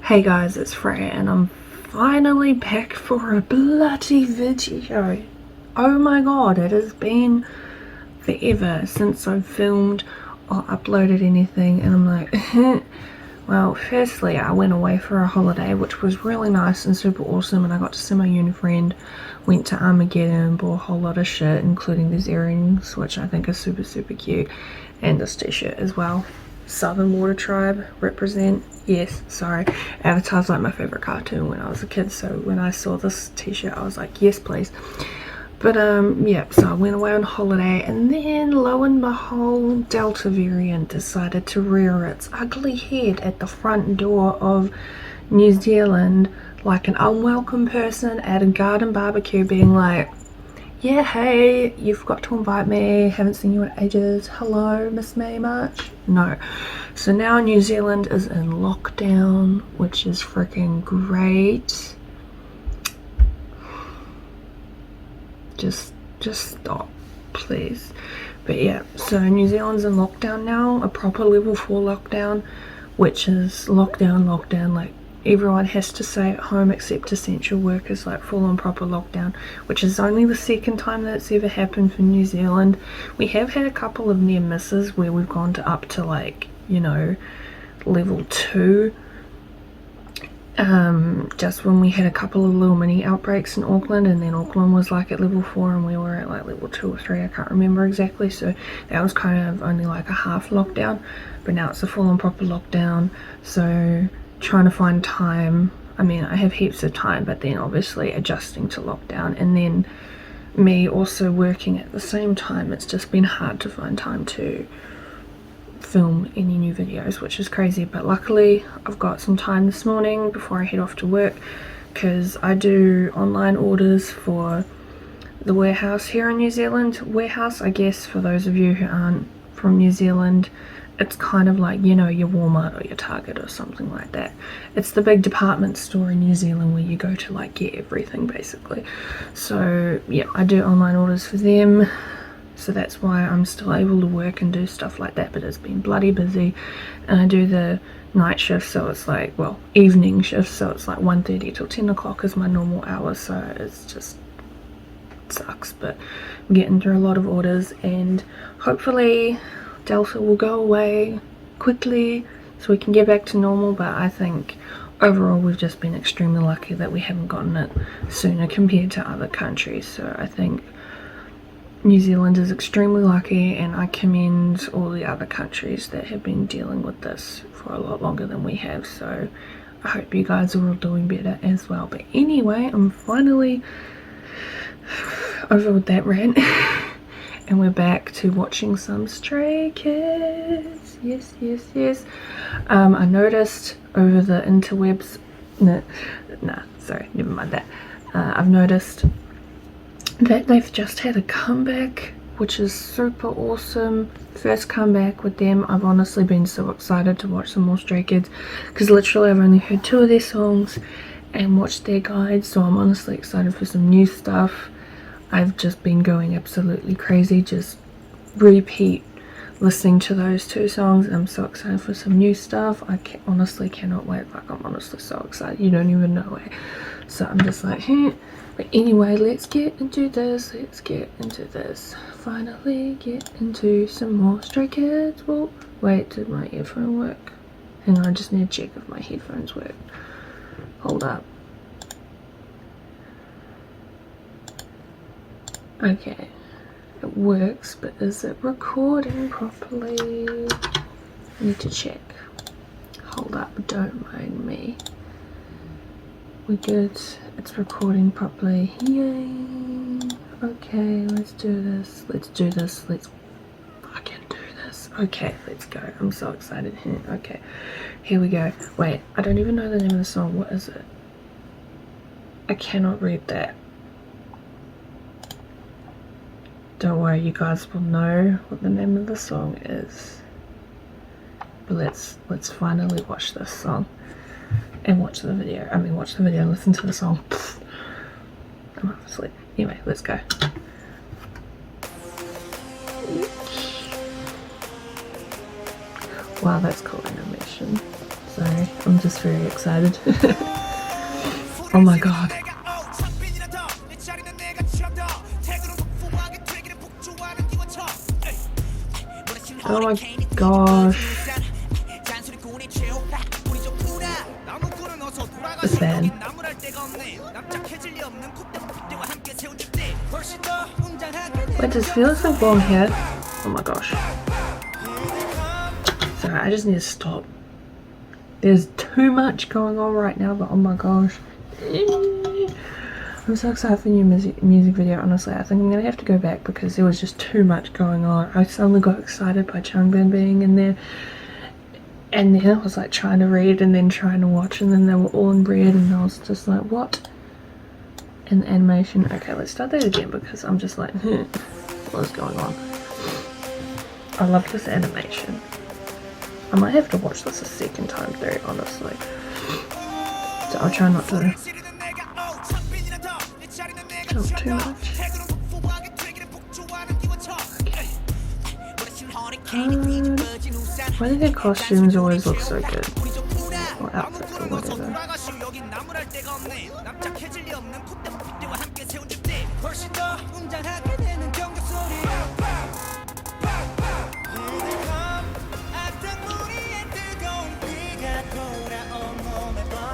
Hey guys, it's Freya and I'm finally back for a bloody video. Oh my god, it has been forever since I've filmed or uploaded anything, and I'm like, well, firstly I went away for a holiday, which was really nice and super awesome, and I got to see my uni friend, went to Armageddon, bought a whole lot of shit, including these earrings, which I think are super cute, and this t-shirt as well. Southern Water Tribe represent. Yes, sorry, Avatar's like my favorite cartoon when I was a kid, so when I saw this t-shirt I was like, yes please. But yeah, so I went away on holiday, and then lo and behold, Delta variant decided to rear its ugly head at the front door of New Zealand like an unwelcome person at a garden barbecue, being like, yeah, hey, you forgot to invite me, haven't seen you in ages, hello, miss me much? No. So now New Zealand is in lockdown, which is freaking great. Just stop, please. But yeah, so New Zealand's in lockdown now, a proper level 4 lockdown, which is lockdown, like everyone has to stay at home except essential workers, like full on proper lockdown, which is only the second time that it's ever happened for New Zealand. We have had a couple of near misses where we've gone to up to, like, you know, level 2, just when we had a couple of little mini outbreaks in Auckland, and then Auckland was like at level 4 and we were at like level 2 or 3, I can't remember exactly, so that was kind of only like a half lockdown, but now it's a full on proper lockdown. So trying to find time, I mean, I have heaps of time, but then obviously adjusting to lockdown, and then me also working at the same time, it's just been hard to find time to film any new videos, which is crazy. But luckily I've got some time this morning before I head off to work, because I do online orders for the warehouse here in New Zealand. Warehouse, I guess, for those of you who aren't from New Zealand, it's kind of like, you know, your Walmart or your Target or something like that. It's the big department store in New Zealand where you go to like get everything basically. So yeah, I do online orders for them, so that's why I'm still able to work and do stuff like that. But it's been bloody busy, and I do the night shift, so it's like, well, evening shift, so it's like 1:30 till 10 o'clock is my normal hour, so it's just sucks. But I'm getting through a lot of orders, and hopefully Delta will go away quickly so we can get back to normal. But I think overall we've just been extremely lucky that we haven't gotten it sooner compared to other countries. So I think New Zealand is extremely lucky, and I commend all the other countries that have been dealing with this for a lot longer than we have. So I hope you guys are all doing better as well. But anyway, I'm finally over with that rant and we're back to watching some Stray Kids. Yes. I noticed over the interwebs, sorry, never mind that. I've noticed that they've just had a comeback, which is super awesome. First comeback with them. I've honestly been so excited to watch some more Stray Kids, because literally I've only heard 2 of their songs and watched their guides, so I'm honestly excited for some new stuff. I've just been going absolutely crazy, just repeat listening to those 2 songs. I'm so excited for some new stuff. I honestly cannot wait. Like, I'm honestly so excited, you don't even know it. So I'm just like, But anyway, let's get into this. Finally get into some more Stray Kids. Well, wait, did my earphone work? Hang on, I just need to check if my headphones work. Hold up. Okay, it works, but is it recording properly? I need to check. Hold up, don't mind me. We're good. It's recording properly. Yay. Okay, let's do this. Let's fucking do this. Okay, let's go. I'm so excited here. Okay, here we go. Wait, I don't even know the name of the song. What is it? I cannot read that. Don't worry, you guys will know what the name of the song is. But let's finally watch this song and watch the video. I mean, watch the video and listen to the song. Pfft. I'm half asleep. Anyway, let's go. Wow, that's cool animation. Sorry, I'm just very excited. Oh my god. Oh my gosh. This band. Wait, does Felix have long hair? Oh my gosh. Sorry, I just need to stop. There's too much going on right now, but oh my gosh. I'm so excited for a new music video, honestly. I think I'm gonna have to go back because there was just too much going on. I suddenly got excited by Changbin being in there, and then I was like trying to read and then trying to watch, and then they were all in red, and I was just like, what? And the animation. Okay, let's start that again because I'm just like, what is going on? I love this animation. I might have to watch this a second time, very honestly. So I'll try not to jump too much. Okay. Why do their costumes always look so good? Or outfits or whatever.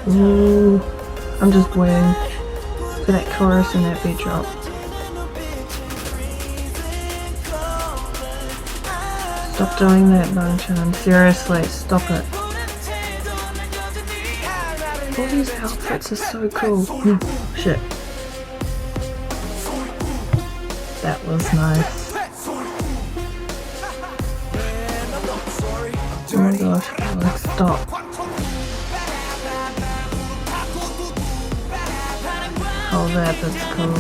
Ooh, I'm just waiting for that chorus and that beat drop. Stop doing that, Bonchan. Seriously, stop it. All these outfits are so cool. Shit. That was nice. Oh my gosh, Alex, stop. Oh, that's cool.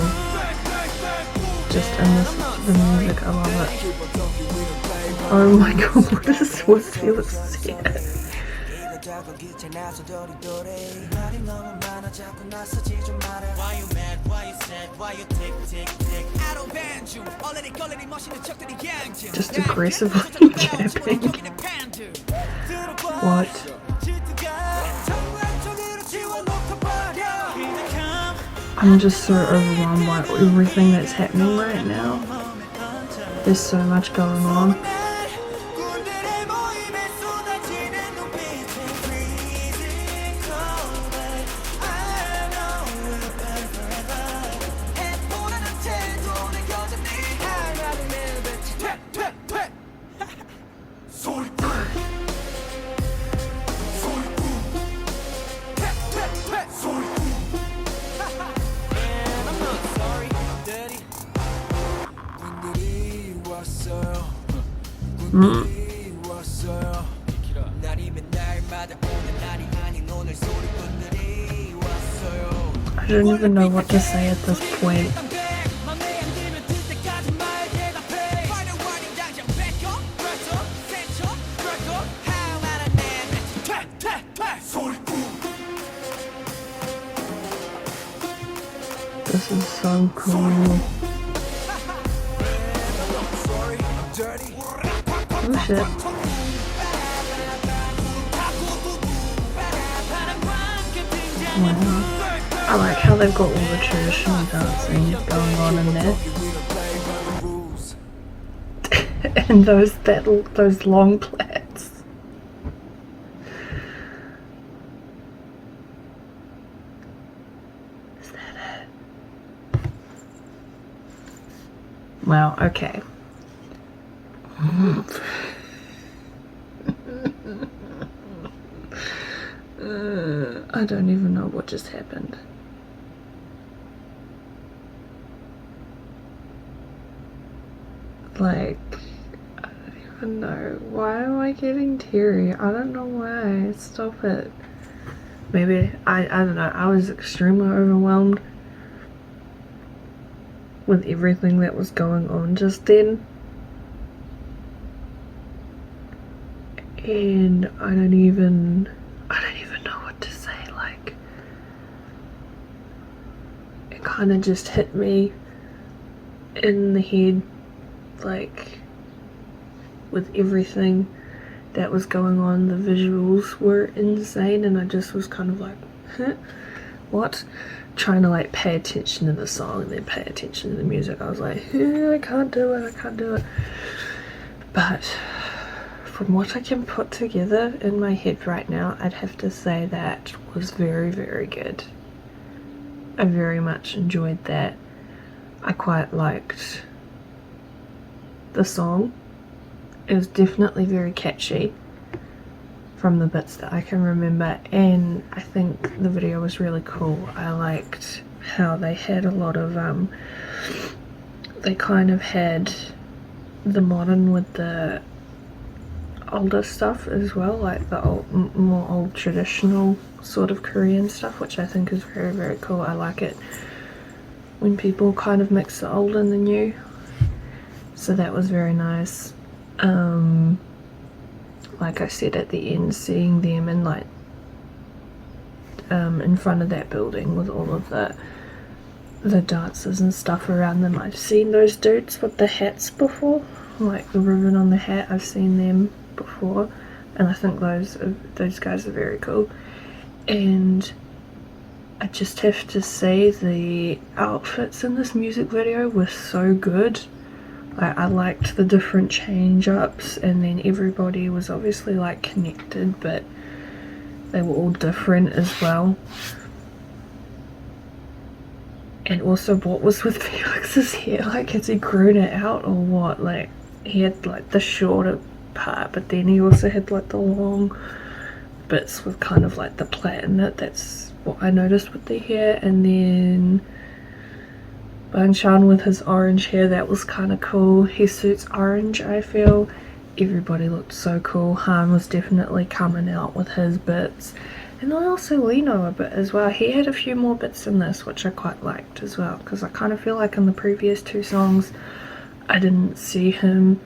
Just in the music, I love it. Oh my god, what is Felix's hair? Just aggressively jabbing. What? I'm just so overwhelmed by everything that's happening right now. There's so much going on. I don't even know what to say at this point. This is so cool. Oh shit. Wow. I like how they've got all the traditional dancing going on in there. And those long plaids. Is that it? Wow, okay. I don't even know what just happened. Like, I don't even know. Why am I getting teary? I don't know why. Stop it. Maybe, I don't know. I was extremely overwhelmed with everything that was going on just then. And I don't even know what to say. Like, it kind of just hit me in the head, like, with everything that was going on. The visuals were insane, and I just was kind of like, huh? What? Trying to like pay attention to the song and then pay attention to the music. I was like, I can't do it. But from what I can put together in my head right now, I'd have to say that was very, very good. I very much enjoyed that. I quite liked the song. It was definitely very catchy from the bits that I can remember, and I think the video was really cool. I liked how they had a lot of they kind of had the modern with the older stuff as well, like the more old traditional sort of Korean stuff, which I think is very, very cool. I like it when people kind of mix the old and the new, so that was very nice. Like I said at the end, seeing them in like in front of that building with all of the dancers and stuff around them. I've seen those dudes with the hats before, like the ribbon on the hat. I've seen them before, and I think those guys are very cool. And I just have to say the outfits in this music video were so good. I liked the different change-ups, and then everybody was obviously like connected, but they were all different as well. And also, what was with Felix's hair? Like, has he grown it out or what? Like, he had like the shorter part, but then he also had like the long bits with kind of like the plait in it. That's what I noticed with the hair. And then Banchan with his orange hair, that was kind of cool. He suits orange, I feel. Everybody looked so cool. Han was definitely coming out with his bits. And then also Lino a bit as well. He had a few more bits in this, which I quite liked as well, because I kind of feel like in the previous two songs I didn't see him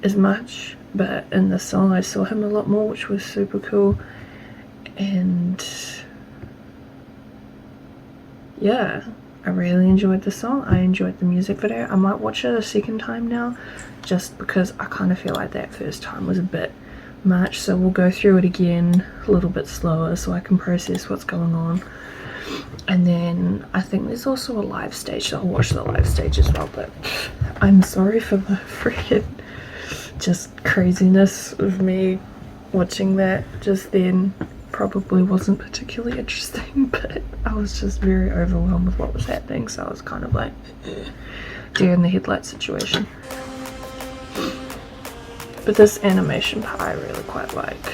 as much, but in this song I saw him a lot more, which was super cool. And yeah, I really enjoyed the song. I enjoyed the music video. I might watch it a second time now, just because I kind of feel like that first time was a bit much. So we'll go through it again a little bit slower so I can process what's going on. And then I think there's also a live stage, so I'll watch the live stage as well. But I'm sorry for the freaking just craziness of me watching that just then. Probably wasn't particularly interesting, but I was just very overwhelmed with what was happening, so I was kind of like deer in the headlight situation. But this animation part I really quite like.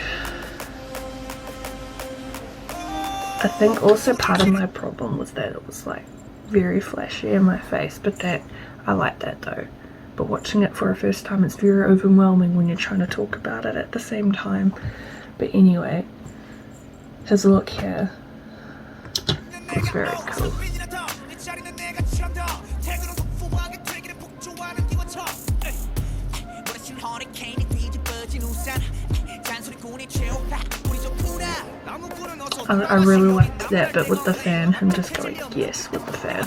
I think also part of my problem was that it was like very flashy in my face, but that I like that though. But watching it for a first time, it's very overwhelming when you're trying to talk about it at the same time. But anyway, his look here is very cool. I really liked that bit with the fan, him just going yes with the fan.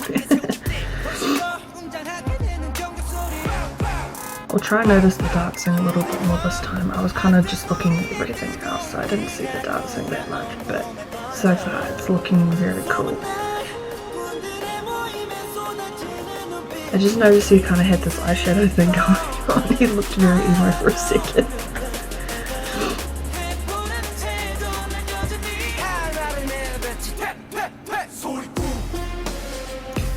I'll try and notice the dancing a little bit more this time. I was kind of just looking at everything else, so I didn't see the dancing that much, but so far it's looking very cool. I just noticed he kind of had this eyeshadow thing going on. He looked very emo for a second.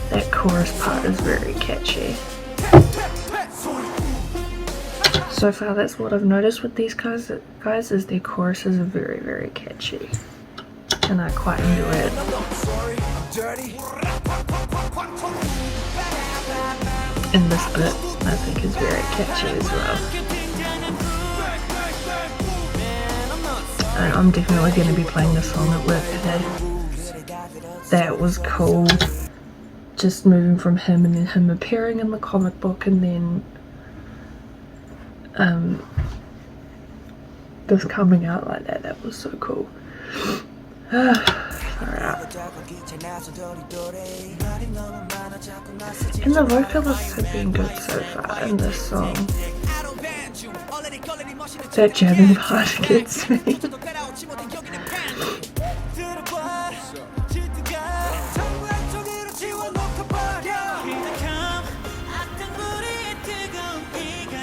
That chorus part is very catchy. So far that's what I've noticed with these guys is their choruses are very, very catchy, and I quite enjoy it. And this bit I think is very catchy as well. And I'm definitely going to be playing this song at work today. That was cool. Just moving from him and then him appearing in the comic book, and then this coming out like that was so cool. Alright. And the vocalists have been good so far in this song. That jamming part gets me.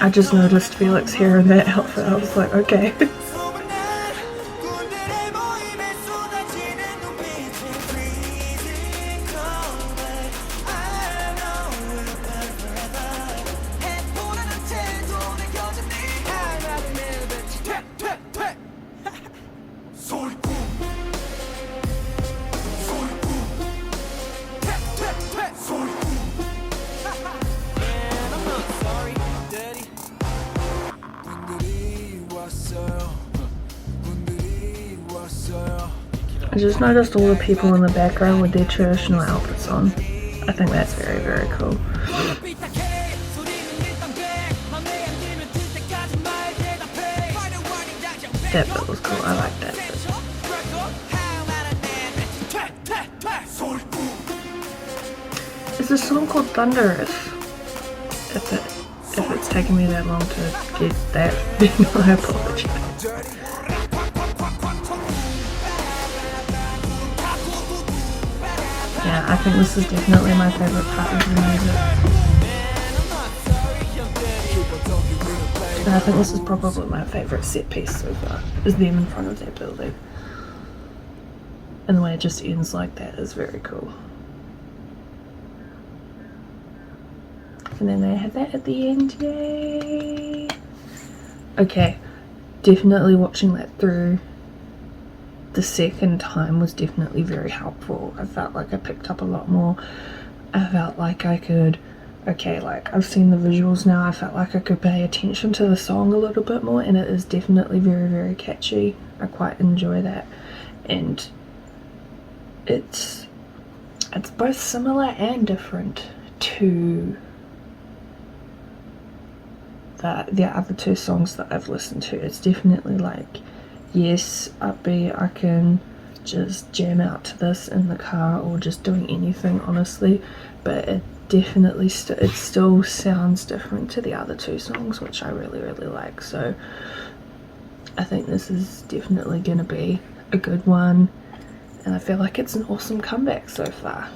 I just noticed Felix hair in that outfit. I was like, okay. I just noticed all the people in the background with their traditional outfits on. I think that's very, very cool. That bit was cool. I like that bit. It's a song called Thunderous. If it's taken me that long to get that, then I apologize. Yeah, I think this is definitely my favourite part of the music. And I think this is probably my favourite set piece so far, is them in front of that building. And the way it just ends like that is very cool. And then they have that at the end, yay! Okay, definitely watching that through the second time was definitely very helpful. I felt like I picked up a lot more. I felt like I could, okay, like I've seen the visuals now, I felt like I could pay attention to the song a little bit more, and it is definitely very, very catchy. I quite enjoy that. And it's both similar and different to the other two songs that I've listened to. It's definitely like, yes, upbeat, I can just jam out to this in the car or just doing anything, honestly, but it definitely it still sounds different to the other two songs, which I really, really like. So I think this is definitely gonna be a good one, and I feel like it's an awesome comeback so far.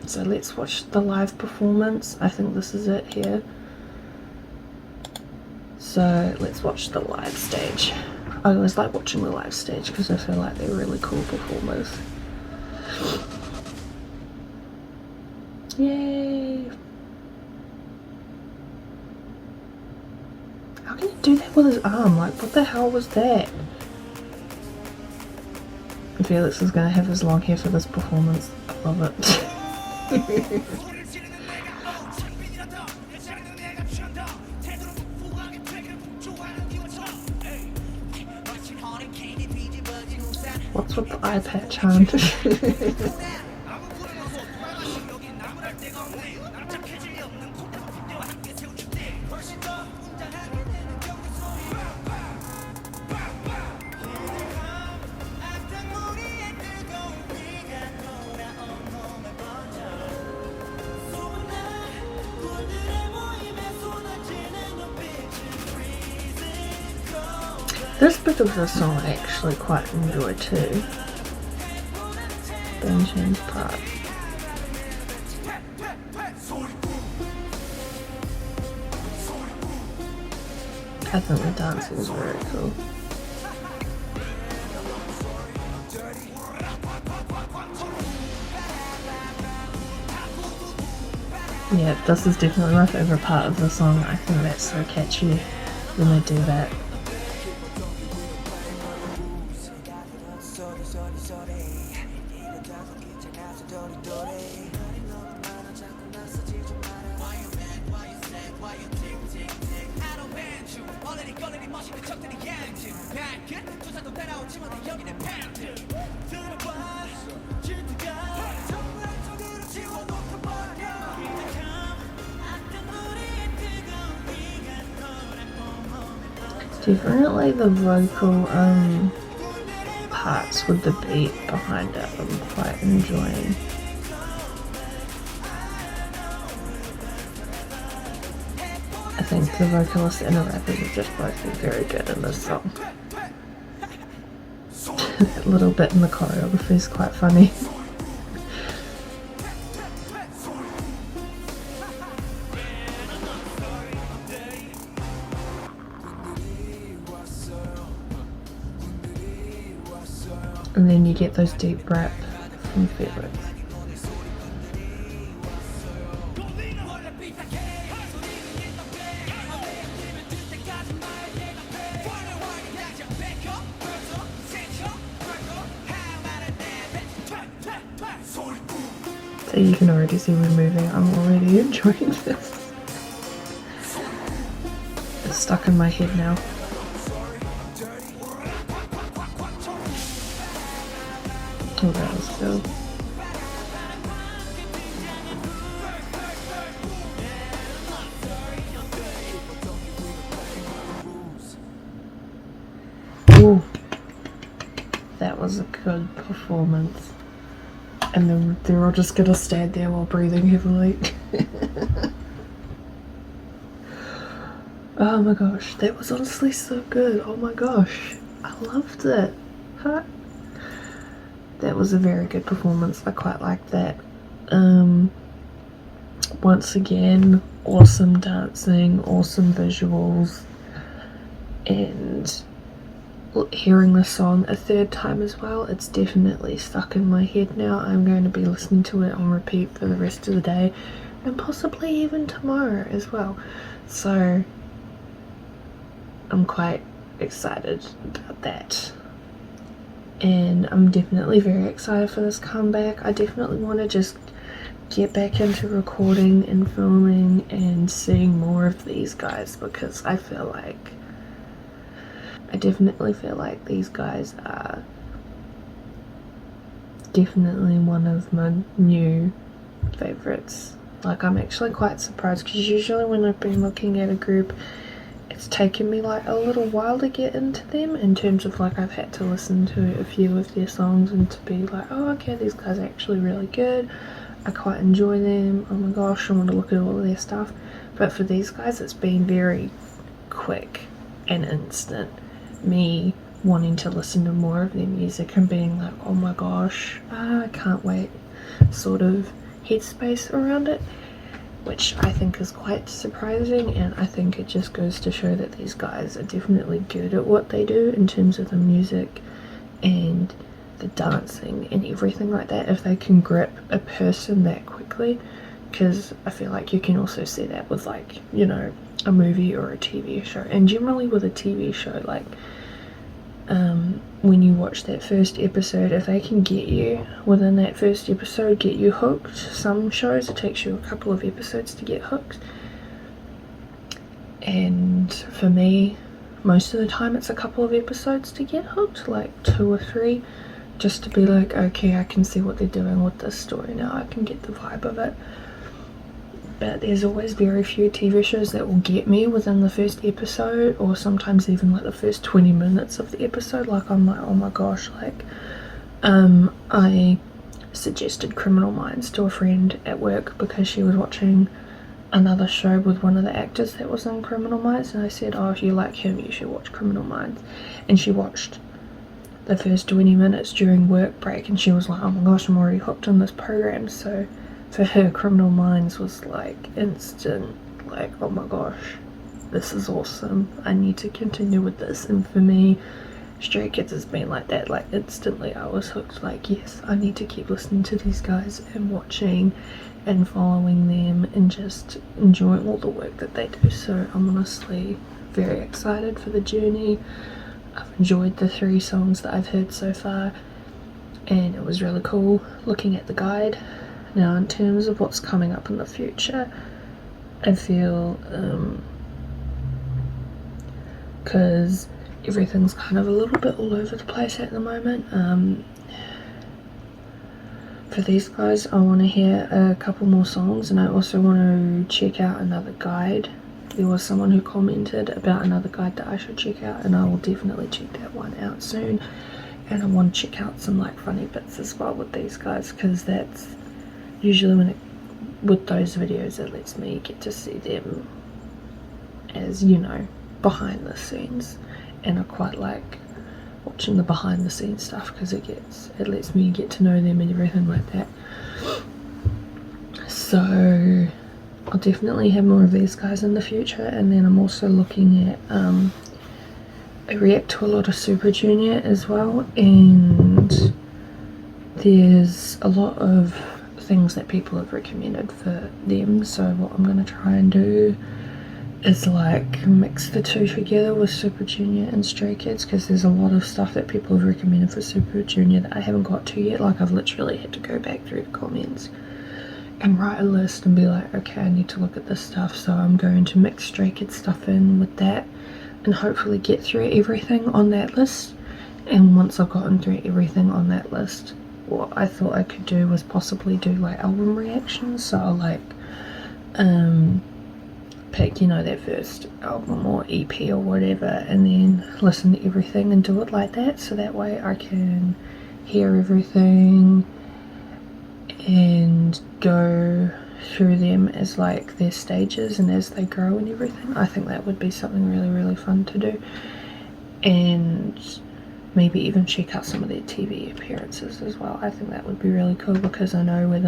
So let's watch the live performance. I think this is it here. So let's watch the live stage. I always like watching the live stage because I feel like they're really cool performers. Yay! How can he do that with his arm? Like, what the hell was that? Felix is gonna have his long hair for this performance. I love it. What's with the eye patch, hon? This bit of the song I actually quite enjoy too. Benjamin's part. I think the dancing is very cool. Yeah, this is definitely my favourite part of the song. I think that's so catchy when they do that. Definitely the vocal parts with the beat behind it I'm quite enjoying. I think the vocalist and the rappers are just both very good in this song. That little bit in the choreography is quite funny. And then you get those deep rap from Thunderous. So you can already see we're moving. I'm already enjoying this. It's stuck in my head now. Oh, that was cool. Ooh, that was a good performance. And then they're all just gonna stand there while breathing heavily. Oh my gosh, that was honestly so good. Oh my gosh, I loved it. Huh? That was a very good performance. I quite liked that. Once again, awesome dancing, awesome visuals, and hearing the song a third time as well, it's definitely stuck in my head now. I'm going to be listening to it on repeat for the rest of the day and possibly even tomorrow as well. So I'm quite excited about that. And I'm definitely very excited for this comeback. I definitely want to just get back into recording and filming and seeing more of these guys, because I definitely feel like these guys are definitely one of my new favorites. Like, I'm actually quite surprised, because usually when I've been looking at a group, it's taken me like a little while to get into them, in terms of like I've had to listen to a few of their songs and to be like, oh okay, these guys are actually really good, I quite enjoy them, oh my gosh, I want to look at all of their stuff. But for these guys, it's been very quick and instant, me wanting to listen to more of their music and being like, oh my gosh, I can't wait sort of headspace around it, which I think is quite surprising. And I think it just goes to show that these guys are definitely good at what they do in terms of the music and the dancing and everything like that, if they can grip a person that quickly. Because I feel like you can also see that with, like, you know, a movie or a TV show, and generally with a TV show, like when you watch that first episode, if they can get you within that first episode, get you hooked. Some shows it takes you a couple of episodes to get hooked, and for me most of the time it's a couple of episodes to get hooked, like 2 or 3, just to be like, okay, I can see what they're doing with this story now, I can get the vibe of it. But there's always very few TV shows that will get me within the first episode, or sometimes even like the first 20 minutes of the episode. Like, I'm like, oh my gosh, like I suggested Criminal Minds to a friend at work because she was watching another show with one of the actors that was in Criminal Minds, and I said, oh, if you like him you should watch Criminal Minds. And she watched the first 20 minutes during work break, and she was like, oh my gosh, I'm already hooked on this program. So for her, Criminal Minds was like instant, like, oh my gosh, this is awesome, I need to continue with this. And for me, Stray Kids has been like that, like instantly I was hooked, like, yes, I need to keep listening to these guys and watching and following them and just enjoying all the work that they do. So I'm honestly very excited for the journey. I've enjoyed the 3 songs that I've heard so far, and it was really cool looking at the guide. Now, in terms of what's coming up in the future, I feel, because everything's kind of a little bit all over the place at the moment, for these guys I want to hear a couple more songs, and I also want to check out another guide. There was someone who commented about another guide that I should check out, and I will definitely check that one out soon. And I want to check out some like funny bits as well with these guys, because that's usually with those videos, it lets me get to see them as, you know, behind the scenes, and I quite like watching the behind the scenes stuff because it lets me get to know them and everything like that. So I'll definitely have more of these guys in the future. And then I'm also looking at I react to a lot of Super Junior as well, and there's a lot of things that people have recommended for them. So what I'm going to try and do is like mix the two together with Super Junior and Stray Kids, because there's a lot of stuff that people have recommended for Super Junior that I haven't got to yet. Like, I've literally had to go back through the comments and write a list and be like, okay, I need to look at this stuff. So I'm going to mix Stray Kids stuff in with that and hopefully get through everything on that list. And once I've gotten through everything on that list, what I thought I could do was possibly do like album reactions. So I'll like pick, you know, their first album or EP or whatever, and then listen to everything and do it like that, so that way I can hear everything and go through them as like their stages and as they grow and everything. I think that would be something really, really fun to do, and maybe even check out some of their TV appearances as well. I think that would be really cool, because I know with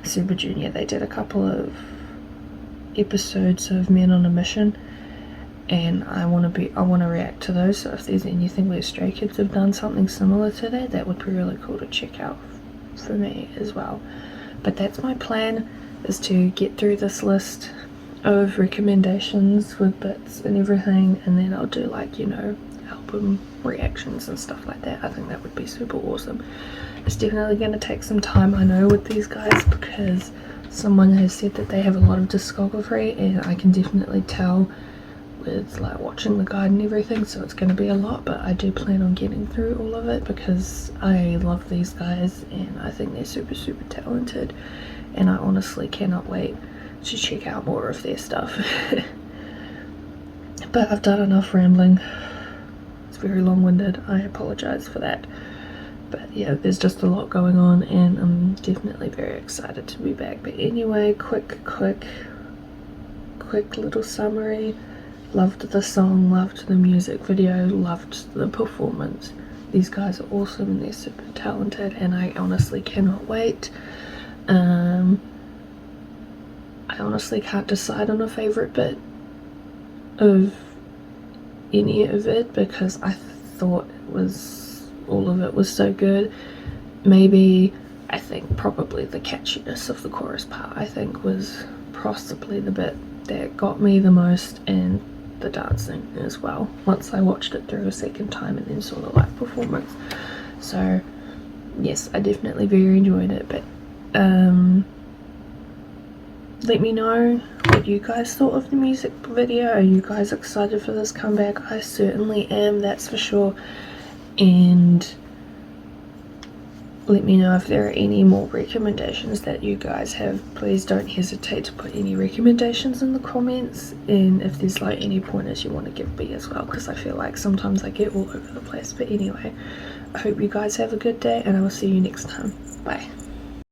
Super Junior they did a couple of episodes of Men on a Mission, and I want to react to those. So if there's anything where Stray Kids have done something similar to that, that would be really cool to check out for me as well. But that's my plan, is to get through this list of recommendations with bits and everything, and then I'll do like, you know, album reactions and stuff like that. I think that would be super awesome. It's definitely going to take some time, I know, with these guys, because someone has said that they have a lot of discography, and I can definitely tell with like watching the guide and everything, so it's going to be a lot, but I do plan on getting through all of it because I love these guys and I think they're super, super talented, and I honestly cannot wait to check out more of their stuff. But I've done enough rambling. It's very long-winded, I apologize for that. But yeah, there's just a lot going on, and I'm definitely very excited to be back. But anyway, quick little summary. Loved the song, loved the music video, loved the performance. These guys are awesome and they're super talented, and I honestly cannot wait. I honestly can't decide on a favourite bit of any of it, because I thought all of it was so good. Maybe, I think probably the catchiness of the chorus part, I think, was possibly the bit that got me the most, and the dancing as well, once I watched it through a second time and then saw the live performance. So yes, I definitely very enjoyed it. But let me know what you guys thought of the music video. Are you guys excited for this comeback? I certainly am, that's for sure. And let me know if there are any more recommendations that you guys have. Please don't hesitate to put any recommendations in the comments, and if there's like any pointers you want to give me as well, because I feel like sometimes I get all over the place. But anyway, I hope you guys have a good day, and I will see you next time. Bye.